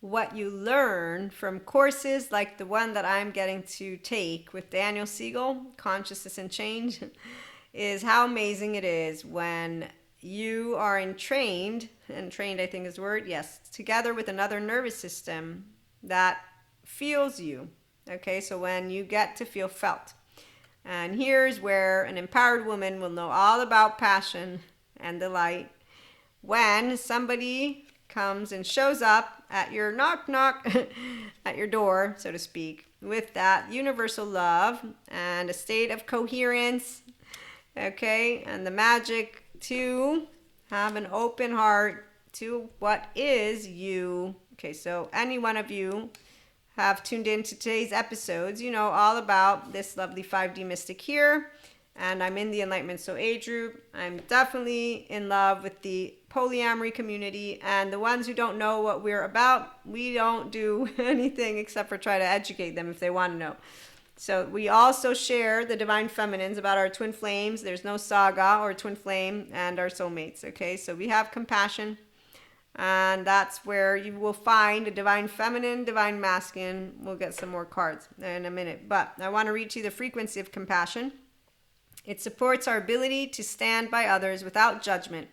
what you learn from courses like the one that I'm getting to take with Daniel Siegel, Consciousness and Change, is how amazing it is when you are and trained I think is the word, yes, together with another nervous system that feels you. Okay, so when you get to feel felt. And here's where an empowered woman will know all about passion and delight when somebody comes and shows up at your knock knock at your door, so to speak, with that universal love and a state of coherence, okay, and the magic to have an open heart to what is you. Okay, so any one of you have tuned into today's episodes, you know all about this lovely 5D mystic here. And I'm in the Enlightenment Soul Age group. I'm definitely in love with the polyamory community. And the ones who don't know what we're about, we don't do anything except for try to educate them if they want to know. So we also share the divine feminines about our twin flames. There's no saga or twin flame and our soulmates. Okay, so we have compassion. And that's where you will find a divine feminine, divine masculine. We'll get some more cards in a minute. But I want to read to you the frequency of compassion. It supports our ability to stand by others without judgment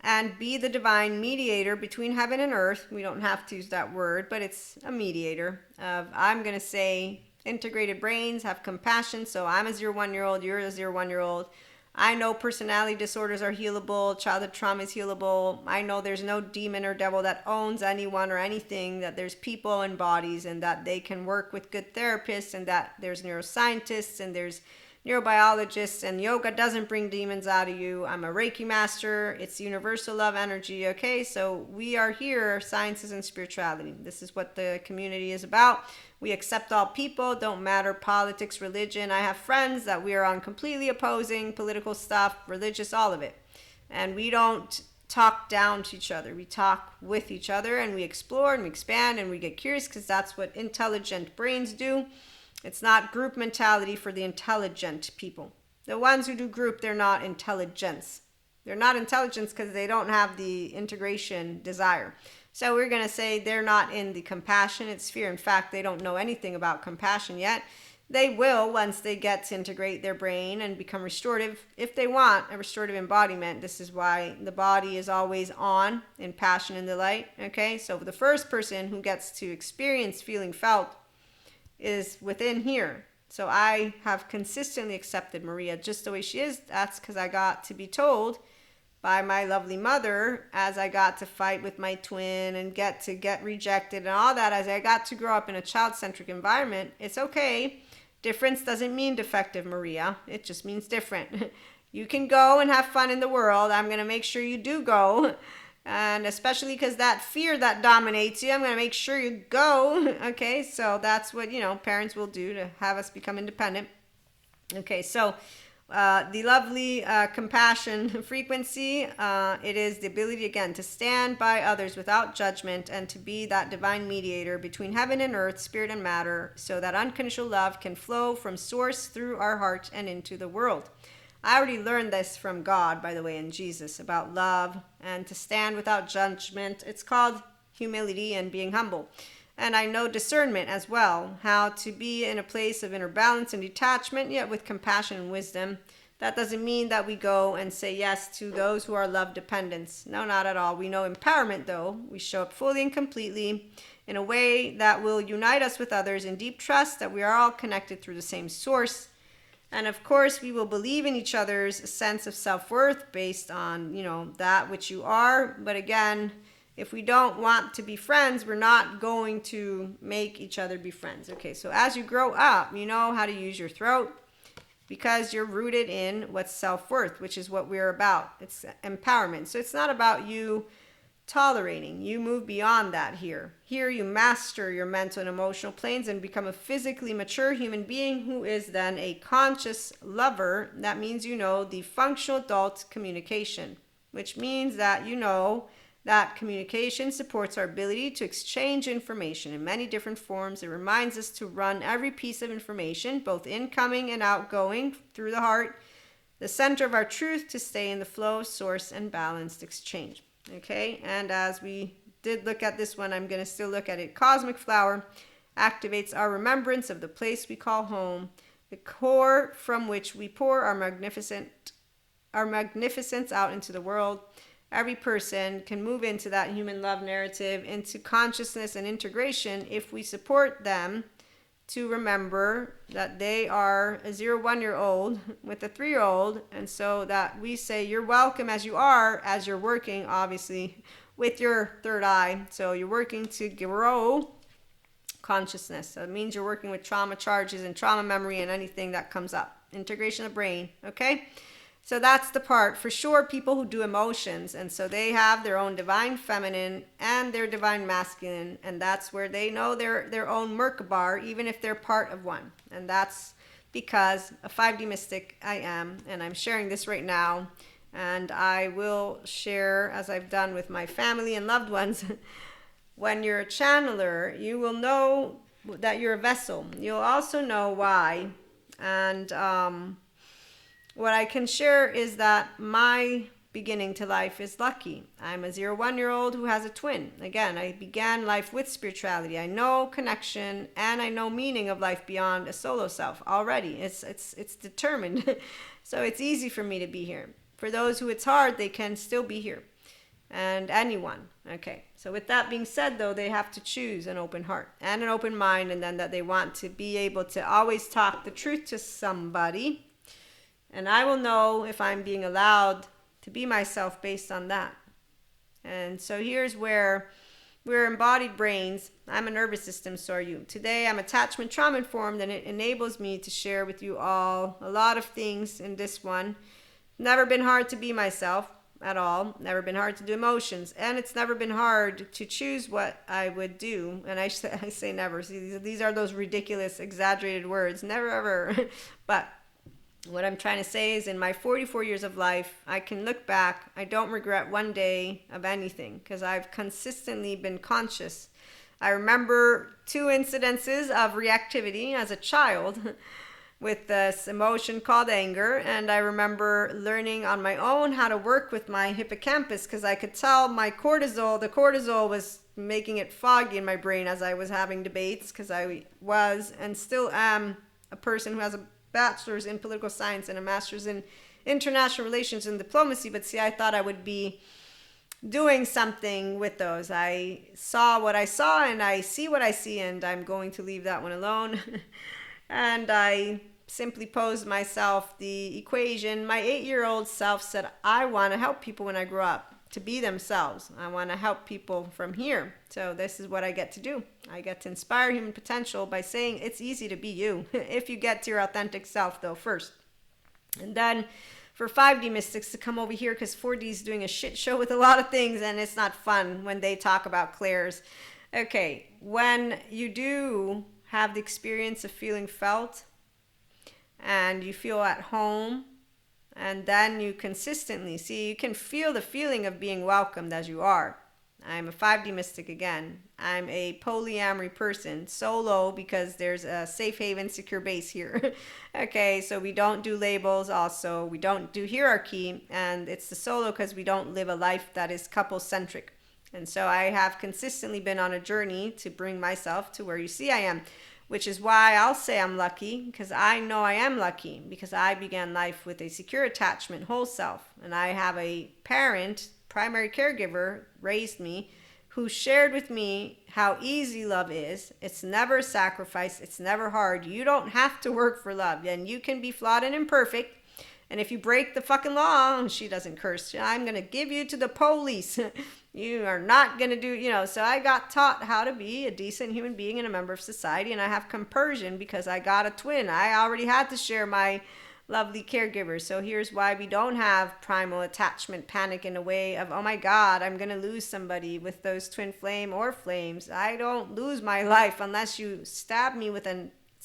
and be the divine mediator between heaven and earth. We don't have to use that word, but it's a mediator of, I'm going to say, integrated brains, have compassion. So I'm a 0-1-year-old, you're a 0-1-year-old. I know personality disorders are healable, childhood trauma is healable. I know there's no demon or devil that owns anyone or anything, that there's people and bodies, and that they can work with good therapists, and that there's neuroscientists and there's neurobiologists, and yoga doesn't bring demons out of you. I'm a Reiki master. It's universal love energy. Okay, so we are here, sciences and spirituality. This is what the community is about. We accept all people, don't matter politics, religion. I have friends that we are on completely opposing political stuff, religious, all of it. And we don't talk down to each other. We talk with each other, and we explore and we expand and we get curious, because that's what intelligent brains do. It's not group mentality for the intelligent people. The ones who do group, they're not intelligence. They're not intelligence because they don't have the integration desire. So we're going to say they're not in the compassionate sphere. In fact, they don't know anything about compassion yet. They will once they get to integrate their brain and become restorative, if they want a restorative embodiment. This is why the body is always on in passion and delight. Okay, so the first person who gets to experience feeling felt is within here. So I have consistently accepted Maria just the way she is. That's because I got to be told by my lovely mother, as I got to fight with my twin and get rejected and all that, as I got to grow up in a child-centric environment. It's okay. Difference doesn't mean defective, Maria. It just means different. You can go and have fun in the world. I'm going to make sure you do go. And especially because that fear that dominates you, I'm going to make sure you go. Okay, so that's what, parents will do to have us become independent. Okay, so the lovely compassion frequency, it is the ability, again, to stand by others without judgment and to be that divine mediator between heaven and earth, spirit and matter, so that unconditional love can flow from source through our heart and into the world. I already learned this from God, by the way, in Jesus, about love and to stand without judgment. It's called humility and being humble. And I know discernment as well, how to be in a place of inner balance and detachment, yet with compassion and wisdom. That doesn't mean that we go and say yes to those who are love dependents. No, not at all. We know empowerment, though. We show up fully and completely in a way that will unite us with others in deep trust that we are all connected through the same source. And of course, we will believe in each other's sense of self-worth based on, that which you are. But again, if we don't want to be friends, we're not going to make each other be friends. Okay, so as you grow up, you know how to use your throat because you're rooted in what's self-worth, which is what we're about. It's empowerment. So it's not about you tolerating. You move beyond that here. Here you master your mental and emotional planes and become a physically mature human being who is then a conscious lover. That means the functional adult communication, which means that that communication supports our ability to exchange information in many different forms. It reminds us to run every piece of information, both incoming and outgoing, through the heart, the center of our truth, to stay in the flow, source, and balanced exchange. Okay, and as we did look at this one, I'm going to still look at it. Cosmic flower activates our remembrance of the place we call home, the core from which we pour our magnificence out into the world. Every person can move into that human love narrative, into consciousness and integration, if we support them to remember that they are a 0-1-year-old with a 3-year-old, and so that we say you're welcome as you are, as you're working obviously with your third eye. So you're working to grow consciousness. So it means you're working with trauma charges and trauma memory and anything that comes up. Integration of brain, okay? So that's the part. For sure, people who do emotions, and so they have their own divine feminine and their divine masculine, and that's where they know their own Merkaba, even if they're part of one. And that's because a 5D mystic I am, and I'm sharing this right now, and I will share, as I've done with my family and loved ones. When you're a channeler, you will know that you're a vessel. You'll also know why. And what I can share is that my beginning to life is lucky. I'm a 0-1-year-old who has a twin. Again, I began life with spirituality. I know connection and I know meaning of life beyond a solo self already. It's determined. So it's easy for me to be here. For those who it's hard, they can still be here. And anyone. Okay. So with that being said, though, they have to choose an open heart and an open mind, and then that they want to be able to always talk the truth to somebody. And I will know if I'm being allowed to be myself based on that. And so here's where we're embodied brains. I'm a nervous system, so are you. Today I'm attachment trauma informed, and it enables me to share with you all a lot of things in this one. Never been hard to be myself at all. Never been hard to do emotions. And it's never been hard to choose what I would do. And I say never. See, these are those ridiculous, exaggerated words. Never, ever. But what I'm trying to say is, in my 44 years of life, I can look back. I don't regret one day of anything because I've consistently been conscious. I remember 2 incidences of reactivity as a child with this emotion called anger, and I remember learning on my own how to work with my hippocampus because I could tell the cortisol was making it foggy in my brain as I was having debates, because I was and still am a person who has a bachelor's in political science and a master's in international relations and diplomacy. But see, I thought I would be doing something with those. I saw what I saw and I see what I see, and I'm going to leave that one alone. And I simply posed myself the equation. My 8-year-old self said, I want to help people when I grow up to be themselves. I want to help people from here. So this is what I get to do. I get to inspire human potential by saying it's easy to be you if you get to your authentic self, though, first. And then for 5D mystics to come over here, because 4D is doing a shit show with a lot of things, and it's not fun when they talk about clairs. Okay, when you do have the experience of feeling felt and you feel at home, and then you consistently see, you can feel the feeling of being welcomed as you are. I'm a 5D mystic again. I'm a polyamory person, solo, because there's a safe haven, secure base here. Okay, so we don't do labels also. We don't do hierarchy, and it's the solo because we don't live a life that is couple-centric. And so I have consistently been on a journey to bring myself to where you see I am, which is why I'll say I'm lucky, because I know I am lucky, because I began life with a secure attachment, whole self. And I have a parent, primary caregiver, raised me, who shared with me how easy love is. It's never a sacrifice. It's never hard. You don't have to work for love, and you can be flawed and imperfect. And if you break the fucking law, she doesn't curse, I'm going to give you to the police. You are not going to do, so I got taught how to be a decent human being and a member of society. And I have compersion because I got a twin. I already had to share my lovely caregiver. So here's why we don't have primal attachment panic in a way of, oh my God, I'm going to lose somebody with those twin flame or flames. I don't lose my life unless you stab me with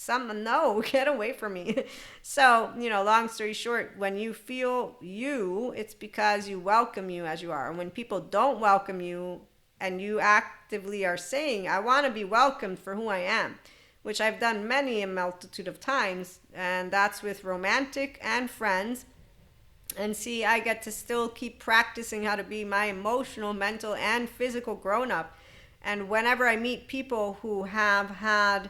no, get away from me. So, long story short, when you feel you, it's because you welcome you as you are. And when people don't welcome you and you actively are saying, I want to be welcomed for who I am, which I've done a multitude of times, and that's with romantic and friends. And see, I get to still keep practicing how to be my emotional, mental, and physical grown up. And whenever I meet people who have had,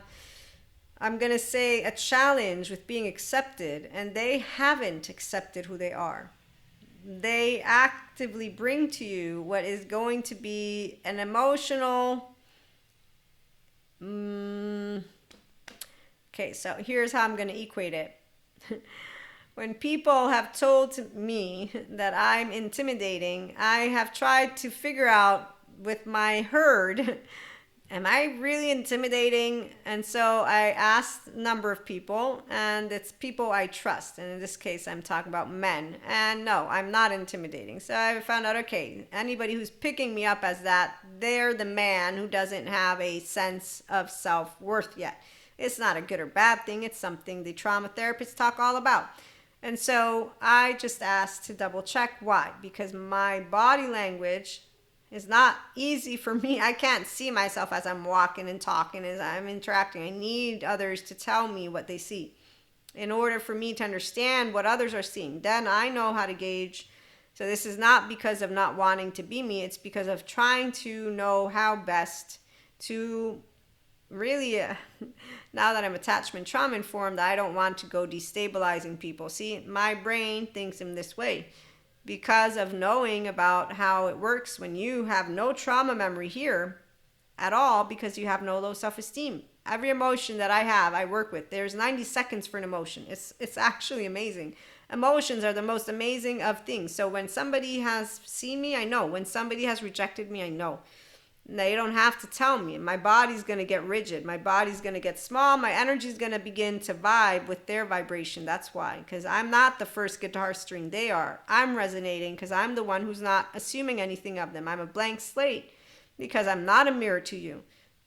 I'm going to say, a challenge with being accepted, and they haven't accepted who they are, they actively bring to you what is going to be an emotional. Mm, okay, so here's how I'm going to equate it. When people have told me that I'm intimidating, I have tried to figure out with my herd, am I really intimidating? And so I asked a number of people, and it's people I trust. And in this case, I'm talking about men. And no, I'm not intimidating. So I found out, okay, anybody who's picking me up as that, they're the man who doesn't have a sense of self-worth yet. It's not a good or bad thing. It's something the trauma therapists talk all about. And so I just asked to double check why, because my body language is not easy for me. I can't see myself as I'm walking and talking, as I'm interacting. I need others to tell me what they see in order for me to understand what others are seeing. Then I know how to gauge. So this is not because of not wanting to be me. It's because of trying to know how best to really, now that I'm attachment trauma informed, I don't want to go destabilizing people. See, my brain thinks in this way because of knowing about how it works when you have no trauma memory here at all, because you have no low self-esteem. Every emotion that I have, I work with. There's 90 seconds for an emotion. It's actually amazing. Emotions are the most amazing of things. So when somebody has seen me, I know. When somebody has rejected me, I know. They don't have to tell me. My body's going to get rigid. My body's going to get small. My energy's going to begin to vibe with their vibration. That's why. Because I'm not the first guitar string. They are. I'm resonating because I'm the one who's not assuming anything of them. I'm a blank slate because I'm not a mirror to you.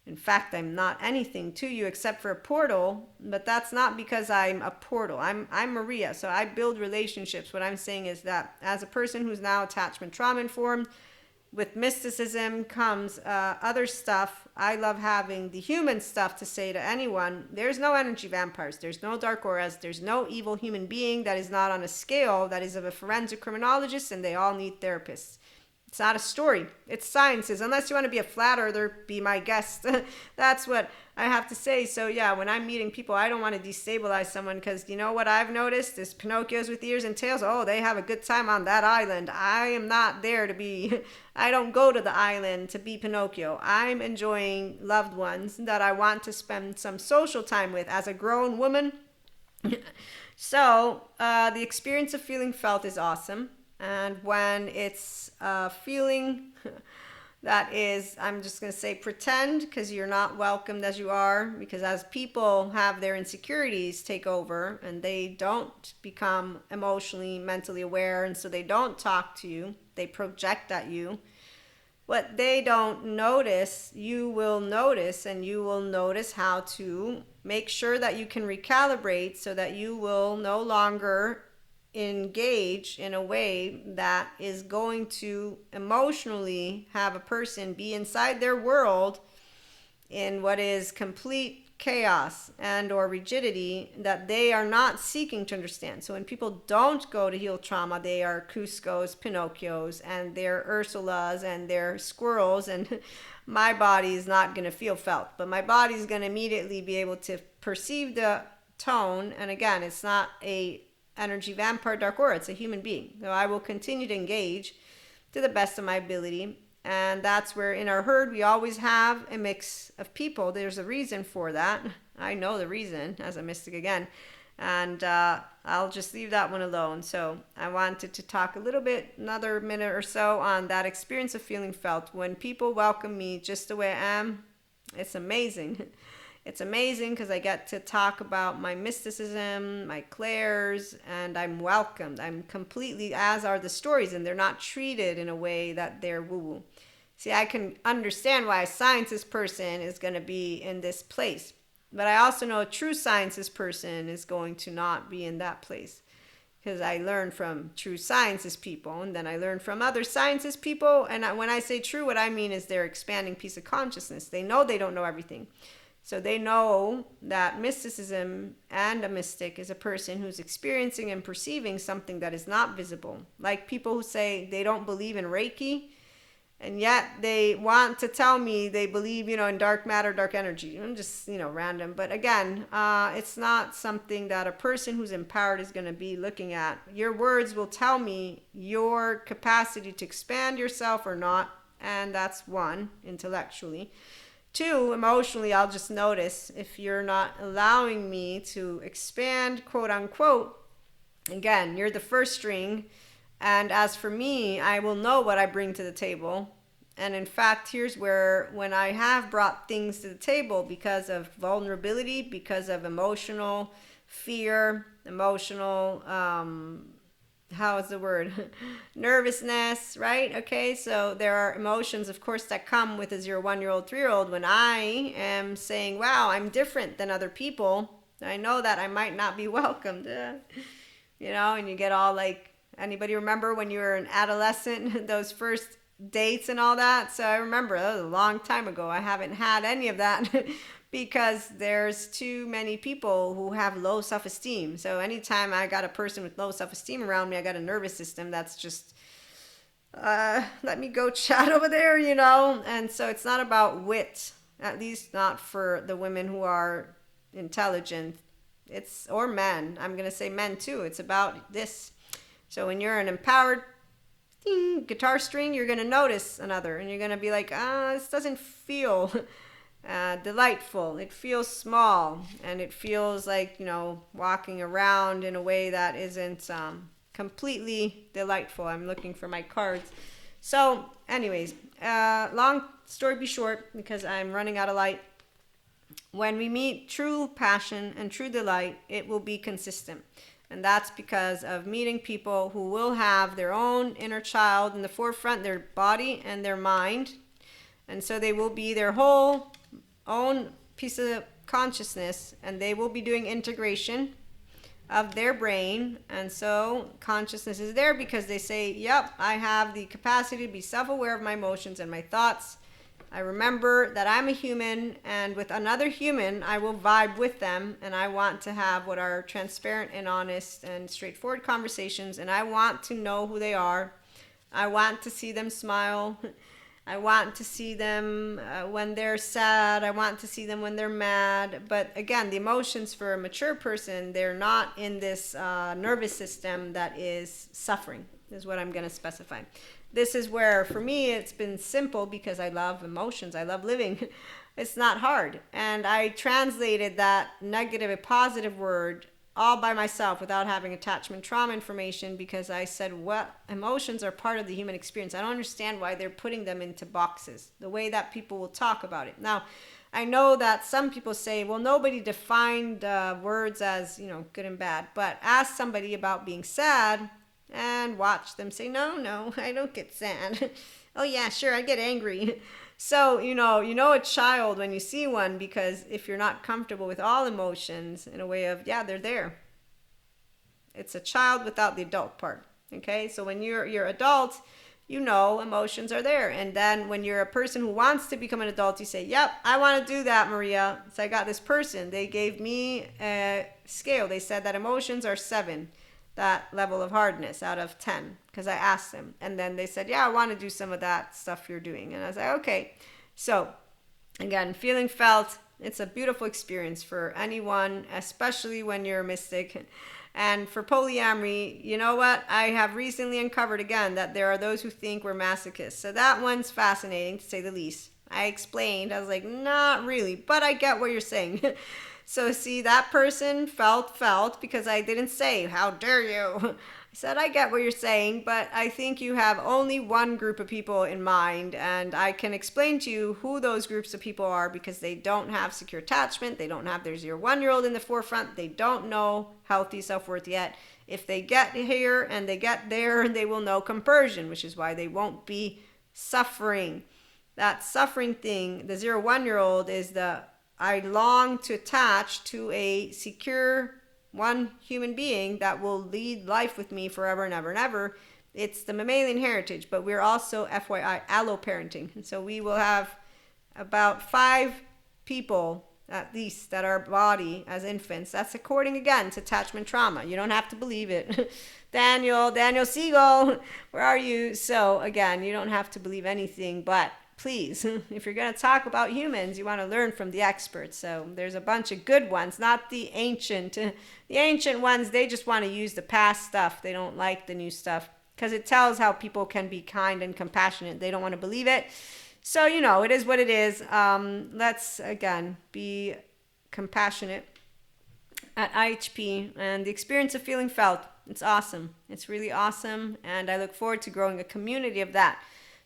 In fact, I'm not anything to you except for a portal. But that's not because I'm a portal. I'm Maria. So I build relationships. What I'm saying is that as a person who's now attachment trauma informed, with mysticism comes other stuff. I love having the human stuff to say to anyone. There's no energy vampires. There's no dark auras. There's no evil human being that is not on a scale that is of a forensic criminologist, and they all need therapists. It's not a story. It's sciences. Unless you want to be a flat earther, be my guest. That's what I have to say. So yeah, when I'm meeting people, I don't want to destabilize someone, because you know what I've noticed is Pinocchios with ears and tails. Oh, they have a good time on that island. I am not there to be, I don't go to the island to be Pinocchio. I'm enjoying loved ones that I want to spend some social time with as a grown woman. So the experience of feeling felt is awesome. And when it's a feeling that is, I'm just going to say pretend, because you're not welcomed as you are, because as people have their insecurities take over and they don't become emotionally, mentally aware, and so they don't talk to you, they project at you. What they don't notice, you will notice, and you will notice how to make sure that you can recalibrate so that you will no longer engage in a way that is going to emotionally have a person be inside their world in what is complete chaos and or rigidity that they are not seeking to understand. So when people don't go to heal trauma, they are Cusco's, Pinocchios, and they're Ursulas, and they're squirrels, and my body is not going to feel felt, but my body is going to immediately be able to perceive the tone. And again, it's not a energy vampire dark aura, it's a human being. So I will continue to engage to the best of my ability. And that's where in our herd we always have a mix of people. There's a reason for that. I know the reason as a mystic again. And I'll just leave that one alone. So I wanted to talk a little bit, another minute or so, on that experience of feeling felt. When people welcome me just the way I am, it's amazing. It's amazing because I get to talk about my mysticism, my clairs, and I'm welcomed. I'm completely, as are the stories, and they're not treated in a way that they're woo-woo. See, I can understand why a scientist person is going to be in this place, but I also know a true scientist person is going to not be in that place, because I learned from true scientist people, and then I learned from other scientist people. And when I say true, what I mean is they're expanding piece of consciousness. They know they don't know everything. So they know that mysticism and a mystic is a person who's experiencing and perceiving something that is not visible. Like people who say they don't believe in Reiki, and yet they want to tell me they believe, in dark matter, dark energy. I'm just, random. But again, it's not something that a person who's empowered is going to be looking at. Your words will tell me your capacity to expand yourself or not. And that's one, intellectually. Two, emotionally, I'll just notice if you're not allowing me to expand, quote unquote. Again, you're the first string. And as for me, I will know what I bring to the table. And in fact, here's where, when I have brought things to the table because of vulnerability, because of emotional fear, emotional, how is the word? Nervousness, right? Okay, so there are emotions, of course, that come with a 0, 1-year-old, 3-year-old. When I am saying, wow, I'm different than other people, I know that I might not be welcomed, and you get all like, anybody remember when you were an adolescent, those first dates and all that? So I remember that was a long time ago. I haven't had any of that because there's too many people who have low self-esteem. So anytime I got a person with low self-esteem around me, I got a nervous system that's just, let me go chat over there, And so it's not about wit, at least not for the women who are intelligent. Or men. I'm going to say men too. It's about this. So when you're an empowered guitar string, you're going to notice another and you're going to be like, this doesn't feel delightful. It feels small and it feels like, walking around in a way that isn't completely delightful. I'm looking for my cards. So anyways, long story be short, because I'm running out of light. When we meet true passion and true delight, it will be consistent. And that's because of meeting people who will have their own inner child in the forefront, their body and their mind. And so they will be their whole own piece of consciousness, and they will be doing integration of their brain. And so consciousness is there because they say, yep, I have the capacity to be self-aware of my emotions and my thoughts. I remember that I'm a human, and with another human, I will vibe with them, and I want to have what are transparent and honest and straightforward conversations, and I want to know who they are. I want to see them smile. I want to see them when they're sad. I want to see them when they're mad. But again, the emotions for a mature person, they're not in this nervous system that is suffering, is what I'm going to specify. This is where, for me, it's been simple because I love emotions. I love living. It's not hard. And I translated that negative, a positive word all by myself without having attachment trauma information, because I said, well, emotions are part of the human experience. I don't understand why they're putting them into boxes, the way that people will talk about it. Now, I know that some people say, well, nobody defined words as, good and bad. But ask somebody about being sad and watch them say, no, I don't get sad. Oh yeah, sure, I get angry. So, a child when you see one, because if you're not comfortable with all emotions in a way of, yeah, they're there. It's a child without the adult part. Okay, so when you're adult, emotions are there. And then when you're a person who wants to become an adult, you say, yep, I want to do that, Maria. So I got this person. They gave me a scale. They said that emotions are 7. That level of hardness out of 10, because I asked them, and then they said, yeah, I want to do some of that stuff you're doing. And I was like, okay. So again, feeling felt, it's a beautiful experience for anyone, especially when you're a mystic. And for polyamory, you know what, I have recently uncovered again that there are those who think we're masochists. So that one's fascinating, to say the least. I explained, I was like, not really, but I get what you're saying. So see, that person felt because I didn't say, how dare you? I said, I get what you're saying, but I think you have only one group of people in mind, and I can explain to you who those groups of people are, because they don't have secure attachment, they don't have their 0, 1-year-old in the forefront, they don't know healthy self-worth yet. If they get here and they get there, they will know compersion, which is why they won't be suffering. That suffering thing, the 0, 1-year-old is I long to attach to a secure one human being that will lead life with me forever and ever and ever. It's the mammalian heritage, but we're also, FYI, alloparenting. And so we will have about 5 people at least, that our body as infants, that's according again to attachment trauma. You don't have to believe it. Daniel Siegel, where are you? So again, you don't have to believe anything, but please, if you're going to talk about humans, you want to learn from the experts. So there's a bunch of good ones, not the ancient. The ancient ones, they just want to use the past stuff. They don't like the new stuff because it tells how people can be kind and compassionate. They don't want to believe it. So, it is what it is. Let's, again, be compassionate at IHP, and the experience of feeling felt. It's awesome. It's really awesome. And I look forward to growing a community of that.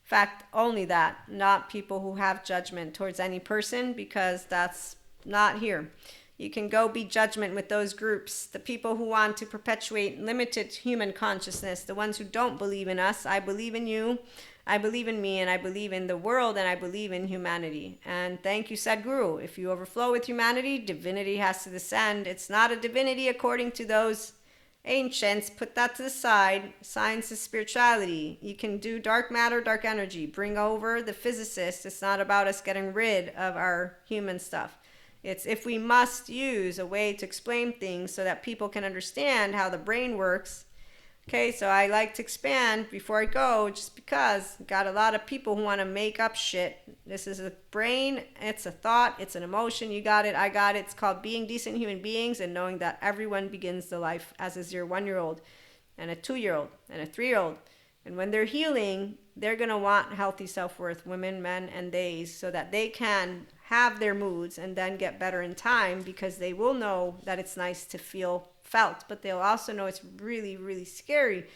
In fact, only that, not people who have judgment towards any person, because that's not here. You can go be judgment with those groups, the people who want to perpetuate limited human consciousness, the ones who don't believe in us. I believe in you, I believe in me, and I believe in the world, and I believe in humanity. And thank you, Sadhguru. If you overflow with humanity, divinity has to descend. It's not a divinity according to those ancients. Put that to the side. Science is spirituality. You can do dark matter, dark energy. Bring over the physicists. It's not about us getting rid of our human stuff. It's if we must use a way to explain things so that people can understand how the brain works. Okay, so I like to expand before I go, just because got a lot of people who want to make up shit. This is a brain, it's a thought, it's an emotion. You got it, I got it. It's called being decent human beings and knowing that everyone begins the life as a 1-year-old and a 2-year-old and a 3-year-old. And when they're healing, they're going to want healthy self-worth, women, men, and theys, so that they can have their moods and then get better in time, because they will know that it's nice to feel felt, but they'll also know it's really, really scary.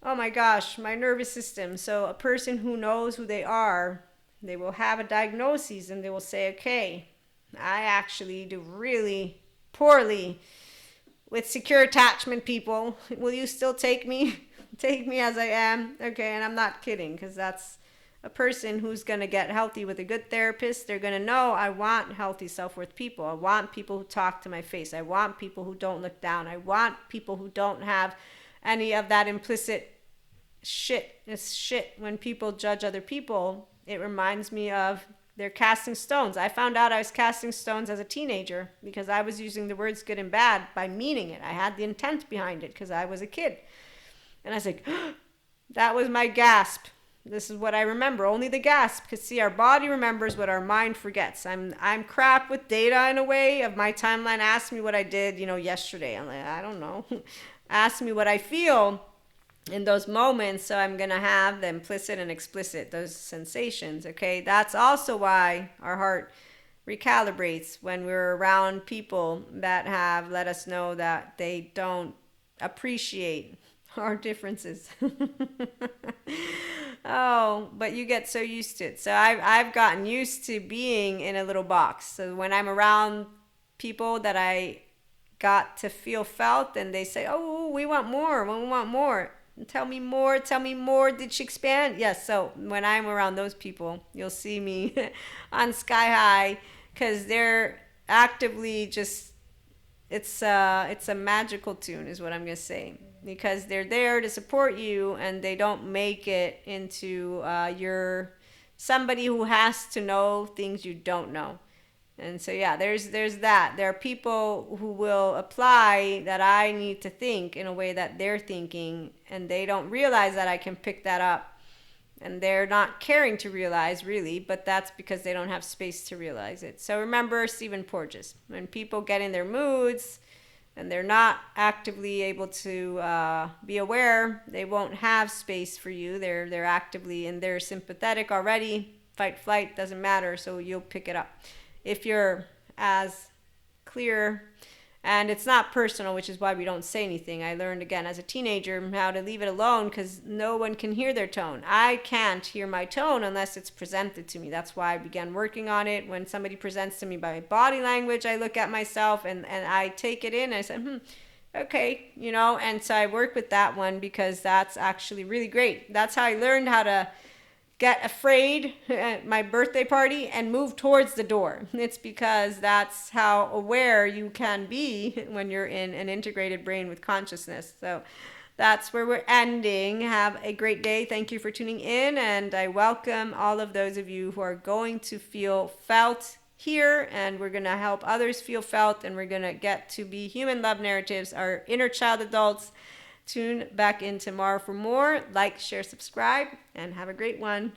Oh my gosh, my nervous system. So a person who knows who they are, they will have a diagnosis and they will say, okay, I actually do really poorly with secure attachment people. Will you still take me? Take me as I am? Okay, and I'm not kidding, because that's a person who's going to get healthy with a good therapist. They're going to know, I want healthy self-worth people. I want people who talk to my face. I want people who don't look down. I want people who don't have any of that implicit shit. It's shit when people judge other people. It reminds me of they're casting stones. I found out I was casting stones as a teenager because I was using the words good and bad by meaning it. I had the intent behind it because I was a kid. And I was like, that was my gasp. This is what I remember, only the gasp. Because see, our body remembers what our mind forgets. I'm crap with data in a way of my timeline. Ask me what I did, yesterday. I'm like, I don't know. Ask me what I feel in those moments. So I'm going to have the implicit and explicit, those sensations, okay? That's also why our heart recalibrates when we're around people that have let us know that they don't appreciate our differences. Oh, but you get so used to it. So I've gotten used to being in a little box. So when I'm around people that I got to feel felt, and they say, oh, we want more, we want more. Tell me more, tell me more. Did she expand? Yes. So when I'm around those people, you'll see me on sky high, because they're actively just, it's a magical tune is what I'm going to say. Because they're there to support you, and they don't make it into you're somebody who has to know things you don't know. And so yeah, there's that. There are people who will apply that I need to think in a way that they're thinking, and they don't realize that I can pick that up, and they're not caring to realize really, but that's because they don't have space to realize it. So remember Stephen Porges, when people get in their moods and they're not actively able to be aware, they won't have space for you. They're actively, and they're sympathetic already. Fight, flight, doesn't matter, so you'll pick it up. If you're as clear, and it's not personal, which is why we don't say anything. I learned again as a teenager how to leave it alone, because no one can hear their tone. I can't hear my tone unless it's presented to me. That's why I began working on it. When somebody presents to me by body language, I look at myself and I take it in. I say, okay, and so I work with that one, because that's actually really great. That's how I learned how to get afraid at my birthday party and move towards the door. It's because that's how aware you can be when you're in an integrated brain with consciousness. So that's where we're ending. Have a great day. Thank you for tuning in, and I welcome all of those of you who are going to feel felt here, and we're going to help others feel felt, and we're going to get to be human love narratives, our inner child adults. Tune back in tomorrow for more. Like, share, subscribe, and have a great one.